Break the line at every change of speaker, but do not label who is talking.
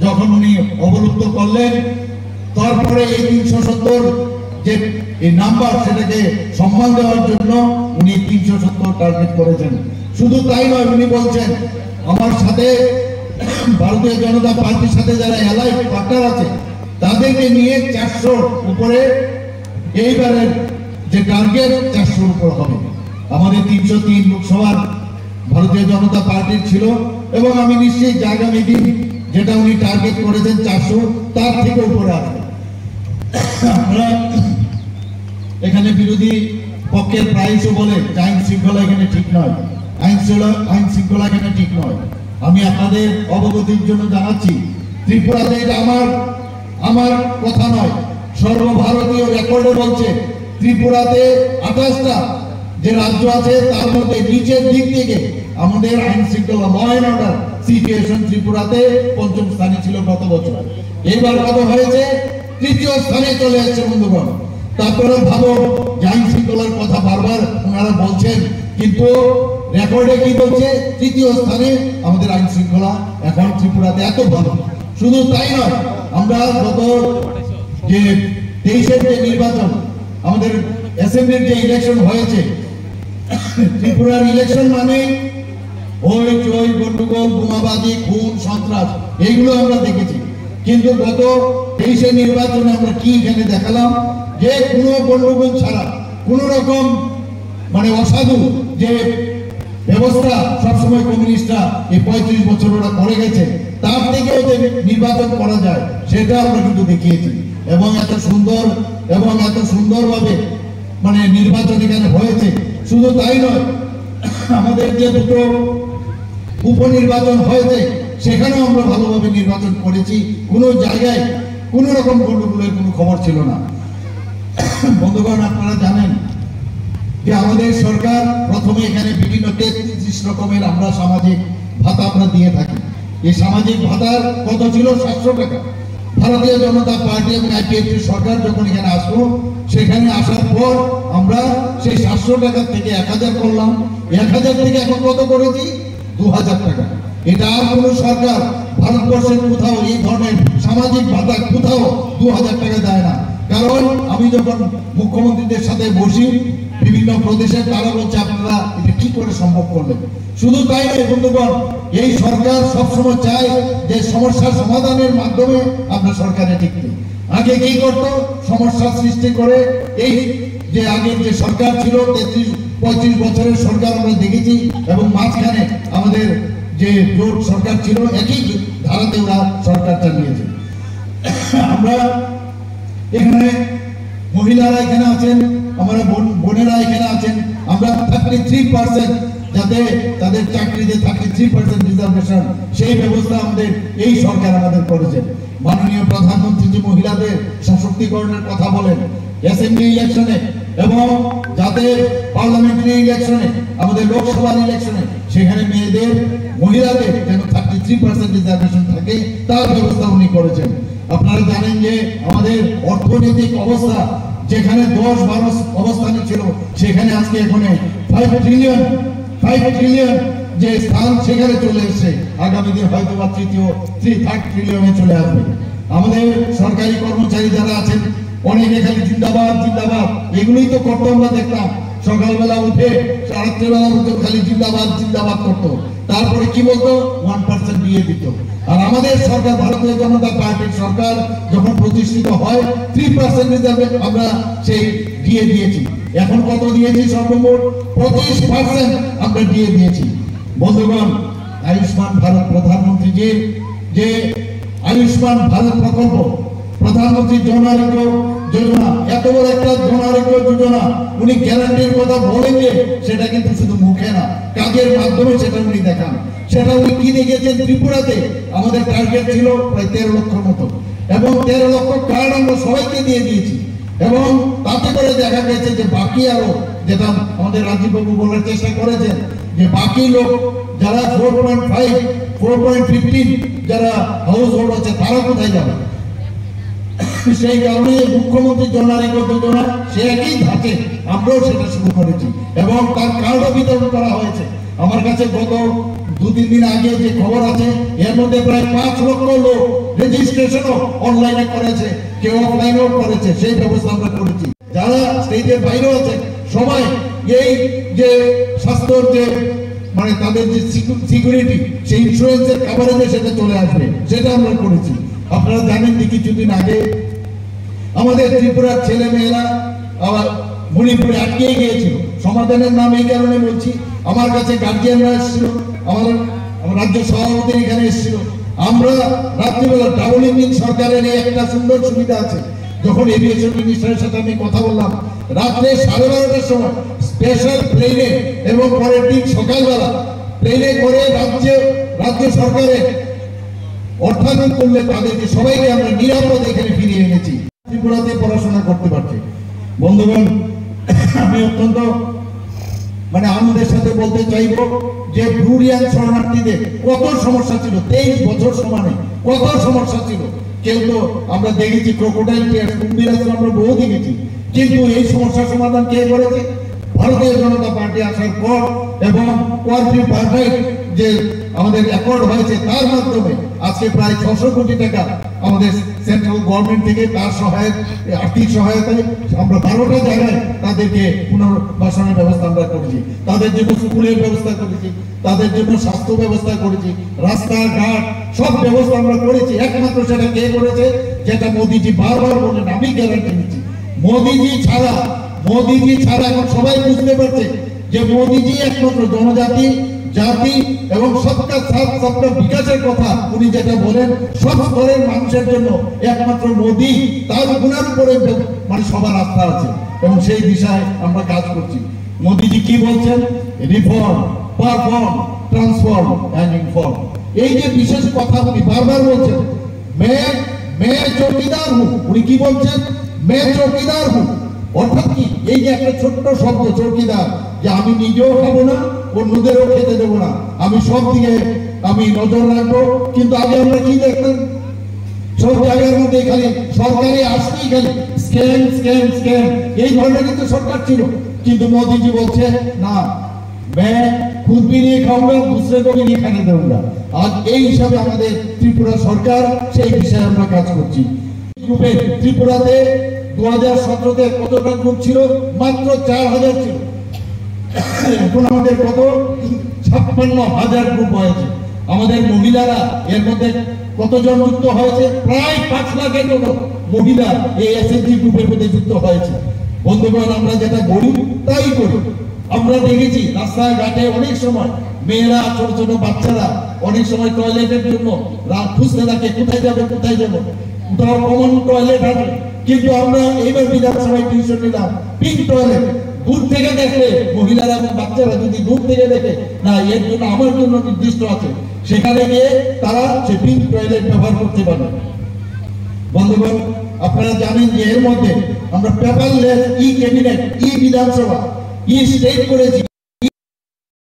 যখন উনি অবলুপ্ত করলেন, তারপরে এই 370 যে এই নাম্বার সেটাকে সম্মান দেওয়ার জন্য উনি 370 টার্গেট করেছেন। শুধু তাই নয়, উনি বলছেন আমার সাথে ভারতীয় জনতা পার্টির সাথে যারা এলাইড পার্টনার আছে তাদেরকে নিয়ে 400 উপরে এইবারের যে টার্গেট 400 উপর হবে। আমাদের 303 লোকসভার ভারতীয় জনতা পার্টির ছিল এবং আমি নিশ্চিত আগামী দিন যেটা উনি টার্গেট করেছেন 400 তার থেকে উপরে আসবে। আমরা এখানে বিরোধী পক্ষের প্রায়শই বলে আইন শৃঙ্খলা এখানে ঠিক নয়, আইন শৃঙ্খলা এখানে ঠিক নয়। আমি আপনাদের অবগতির জন্য জানাচ্ছি, ত্রিপুরাতে এটা আমার কথা নয়, সর্বভারতীয় রেকর্ডে বলছে ত্রিপুরাতে 28টা যে রাজ্য আছে তার মধ্যে নিচের দিক থেকে আমাদের আইন শৃঙ্খলা ল অ্যান্ড অর্ডার সিচুয়েশন ত্রিপুরাতে 5ম স্থানে ছিল গত বছর। এবার কত হয়েছে? 3য় স্থানে চলে আসছে বন্ধুগণ। তারপরে ভাবো, আইন শৃঙ্খলার কথা বারবার ওনারা বলছেন, কিন্তু রেকর্ডে কি বলছে? 3য় স্থানে আমাদের আইন শৃঙ্খলা এখন ত্রিপুরাতে এত ভালো। শুধু তাই নয়, আমরা গত যে 23-এর যে নির্বাচন, আমাদের অ্যাসেম্বলির যে ইলেকশন হয়েছে, ত্রিপুরার ইলেকশন মানে হইচই, গন্ডগোল, বোমাবাজি, খুন, সন্ত্রাস এইগুলো আমরা দেখেছি। কিন্তু গত 23-এর নির্বাচনে আমরা কি এখানে দেখালাম? যে কোনো গন্ডগোল ছাড়া, কোন রকম মানে অসাধু যে ব্যবস্থা সবসময় কমিউনিস্টরা এই 35 বছর ওরা করে গেছে, তার থেকেও যে নির্বাচন করা যায় সেটা আমরা কিন্তু দেখিয়েছি। এবং এত সুন্দরভাবে মানে নির্বাচন এখানে হয়েছে। শুধু তাই নয়, আমাদের যে দুটো উপনির্বাচন হয়েছে সেখানেও আমরা ভালোভাবে নির্বাচন করেছি, কোনো জায়গায় কোন রকম গন্ডগোলের কোনো খবর ছিল না। বন্ধুগণ, আপনারা জানেন যে আমাদের সরকার প্রথমে এখানে বিভিন্ন 33 রকমের আমরা সামাজিক ভাতা আমরা দিয়ে থাকি। এই সামাজিক ভাতার কত ছিল? 700 টাকা। ভারতীয় জনতা পার্টি এবং আইপিএফটি সরকার যখন এখানে আসলো, সেখানে আসার পর আমরা সেই 700 টাকা থেকে 1000 করলাম। 1000 থেকে এখন কত করেছি? 2000 টাকা। এটা আর কোন সরকার ভারতবর্ষের কোথাও এই ধরনের সামাজিক ভাতা কোথাও 2000 টাকা দেয় না। কারণ আমি যখন মুখ্যমন্ত্রীদের সাথে বসি বিভিন্ন প্রদেশে, তারা বলছে আপনারা এটা কি করে সম্ভব করলেন। শুধু তাই নয় বন্ধুগণ, এই সরকার সবসময় চায় যে সমস্যার সমাধানের মাধ্যমে আমরা সরকারে টিকতে। আগে কি করতো? সমস্যা সৃষ্টি করে এই যে আগের যে সরকার ছিল 33-35 বছরের সরকার আমরা দেখেছি, এবং মাঝখানে আমাদের যে জোট সরকার ছিল একই ধারাতে ওরা সরকার চালিয়েছে। আমরা এখানে মহিলারা এখানে আছেন, আমরা বোনেরা এখানে আছেন, আমরা 33% যাতে তাদের চাকরিতে 33% রিজার্ভেশন, সেই ব্যবস্থা আমাদের এই সরকার আমাদের করেছেন। মাননীয় প্রধানমন্ত্রী যে মহিলাদের সশক্তিকরণের কথা বলেন অ্যাসেম্বলি ইলেকশনে এবং যাদের পার্লামেন্টারি ইলেকশনে, আমাদের লোকসভার ইলেকশনে, সেখানে মেয়েদের মহিলাদের যেন 33% রিজার্ভেশন থাকে তার ব্যবস্থা উনি করেছেন। আপনারা জানেন যে আমাদের অর্থনৈতিক অবস্থা যেখানে 10-12 অবস্থানে ছিল, সেখানে আজকে এখানে 5 ট্রিলিয়ন যে স্থান সেখানে চলে এসেছে। আগামী দিন হয়তো বা 3rd ট্রিলিয়নে চলে আসবে। আমাদের সরকারি কর্মচারী যারা আছেন অনেকে খালি জিন্দাবাদ জিন্দাবাদ এগুলোই তো করতো। আমরা দেখলাম সকালবেলা উঠে রাত্রেবেলা উঠে খালি জিন্দাবাদ জিন্দাবাদ করতো। তারপরে কি বলতো? 1% দিয়ে দিত। আর আমাদের সরকার, ভারতীয় জনতা পার্টির সরকার যখন প্রতিষ্ঠিত হয় 3% রিজার্ভে আমরা সেই দিয়ে দিয়েছি। এখন কত দিয়েছি? সর্বমোট 25% আমরা দিয়ে দিয়েছি। বন্ধুগণ, আয়ুষ্মান ভারত প্রধানমন্ত্রীজির যে আয়ুষ্মান ভারত প্রকল্প, প্রধানমন্ত্রী জন আরোগ্য যোজনা, এত বড় একটা জন আরোগ্য যোজনা, উনি গ্যারান্টির কথা বলেন যে সেটা কিন্তু শুধু মুখে না, কাজের মাধ্যমে সেটা উনি দেখান। সেটা উনি কি দেখেছেন? ত্রিপুরাতে আমাদের টার্গেট ছিল প্রায় 13 লক্ষের মতো, এবং 13 লক্ষ কার্ড আমরা সবাইকে দিয়ে দিয়েছি। এবং তাতে করে দেখা গেছে যে বাকি আরো, যেটা আমাদের রাজীববাবু বলার চেষ্টা করেছেন, যে বাকি লোক যারা 4.5, 4.15 যারা হাউস হোল্ড আছে তারা কোথায় যাবে? সেই কারণে মুখ্যমন্ত্রী জন আরোগ্য যোজনা সে একই ধাঁচে আমরাও সেটা শুরু করেছি এবং তার কার্ডও বিতরণ করা হয়েছে। আমার কাছে গত 2-3 দিন আগে যে খবর আছে এর মধ্যে প্রায় 5 লক্ষ লোক রেজিস্ট্রেশনও অনলাইনে করেছে, কেউ অফলাইনেও করেছে, সেই ব্যবস্থা আমরা করেছি। যারা স্টেজের বাইরেও আছে সবাই এই যে স্বাস্থ্যর যে মানে তাদের যে সিকিউরিটি, সেই ইন্স্যুরেন্সের কভারেজে সেটা চলে আসবে, সেটা আমরা করেছি। আপনারা জানেন যে কিছুদিন আগে আমাদের ত্রিপুরার ছেলে মেয়েরা আবার মণিপুরে আটকে গিয়েছিল। সমাধানের নাম এই কারণে বলছি, আমার কাছে গার্জিয়ানরা এসেছিল, আমার রাজ্য সভাপতি এখানে এসেছিল। আমরা রাত্রিবেলা ডাবল ইঞ্জিন সরকারের এই একটা সুন্দর সুবিধা আছে, যখন এভিয়েশন মিনিস্টারের সাথে আমি কথা বললাম, রাত্রে 12:30টার সময় স্পেশাল প্লেনে এবং পরের দিন সকালবেলা প্লেনে করে রাজ্য সরকারের অর্থায়ন করলে তাদেরকে সবাইকে আমরা নিরাপদ এখানে ফিরিয়ে এনেছি, ত্রিপুরাতে পড়াশোনা করতে পারছে। বন্ধুগণ, আমি অত্যন্ত মানে আনন্দের সাথে বলতে চাইব যে ব্রুরিয়ান শরণার্থীদের কত সমস্যা ছিল, 23 বছর সমানে কত সমস্যা ছিল। কেউ তো আমরা দেখেছি ক্রোকোডাইল টিয়ার, কুম্ভীর আশ্রম আমরা বহু দেখেছি, কিন্তু এই সমস্যার সমাধান কে করেছে? ভারতীয় জনতা পার্টি আসার পর এবং কোয়াড্রিপার্টাইট যে আমাদের অ্যাকর্ড হয়েছে তার মাধ্যমে আজকে প্রায় 600 কোটি টাকা আমাদের সেন্ট্রাল গভর্নমেন্ট থেকে তার আর্থিক সহায়তায় আমরা 12টা জায়গায় তাদেরকে পুনর্বাসনের ব্যবস্থা আমরা করেছি, তাদের জন্য স্কুলের ব্যবস্থা করেছি, তাদের জন্য স্বাস্থ্য ব্যবস্থা করেছি, রাস্তাঘাট সব ব্যবস্থা আমরা করেছি। একমাত্র সেটা কে করেছে? যেটা মোদিজি বারবার বলেন, আমি গ্যারান্টি দিচ্ছি, মোদিজি ছাড়া এখন সবাই বুঝতে পারছে যে মোদিজি একমাত্র জনজাতি জাতি এবং সবকা সাথ সবকা বিকাশের কথা উনি যেটা বলেন, সব স্তরের মানুষের জন্য একমাত্র মোদি, তার গুণের উপরে মানে সবার আস্থা আছে এবং সেই দিশায় আমরা কাজ করছি। মোদিজি কি বলছেন? Reform, perform, transform and inform. এই যে বিশেষ কথা উনি বারবার বলছেন, মে চৌকিদার হু, উনি কি বলছেন? মে চৌকিদার হু, অর্থাৎ কি? এই যে একটা ছোট্ট শব্দ চৌকিদার, যে আমি নিজেও খাবো না, অন্যদেরও খেতে দেবো না, আমি সব দিকে আমি নজর রাখবো। কিন্তু আগে আমরা কি দেখতাম? সব জায়গার মধ্যে খালি সরকারি আসতেই খালি স্ক্যাম স্ক্যাম স্ক্যাম, এই ধরনের কিন্তু সরকার ছিল। কিন্তু মোদিজি বলছে না, मैं खुद भी नहीं खाऊंगा, दूसरे को भी नहीं खाने दूंगा। आज এই হিসাবে আমাদের ত্রিপুরা সরকার সেই বিষয়ে আমরা কাজ করছি। গ্রুপে ত্রিপুরাতে 2017-তে কতটা গ্রুপ ছিল? মাত্র 4000 ছিল। এখন আমাদের কত? 56,000 গ্রুপ হয়েছে। আমাদের মহিলারা এর মধ্যে কতজন যুক্ত হয়েছে? প্রায় 5 লাখের মতো মহিলা এই এসএনজি গ্রুপের মধ্যে যুক্ত হয়েছে। বন্ধুগণ, আমরা যেটা করি তাই করি। আমরা দেখেছি রাস্তাঘাটে অনেক সময় মেয়েরা, ছোট ছোট বাচ্চারা অনেক সময় টয়লেটের জন্য রাত খুঁজতে থাকে, কোথায় যাবে কোথায় যাবো, কোথাও কমন টয়লেট আছে। কিন্তু আমরা এইবার বিধানসভায় ডিসিশন নিলাম, পিঙ্ক টয়লেট। দূর থেকে দেখলে মহিলারা এবং বাচ্চারা যদি দূর থেকে দেখে না এর জন্য আমার জন্য নির্দিষ্ট আছে, সেখানে গিয়ে তারা সে পিঙ্ক টয়লেট ব্যবহার করতে পারবে। বন্ধুগণ, আপনারা জানেন যে এর মধ্যে আমরা পেপারলেস ই ক্যাবিনেট, ই বিধানসভা, ই স্টেট করেছি।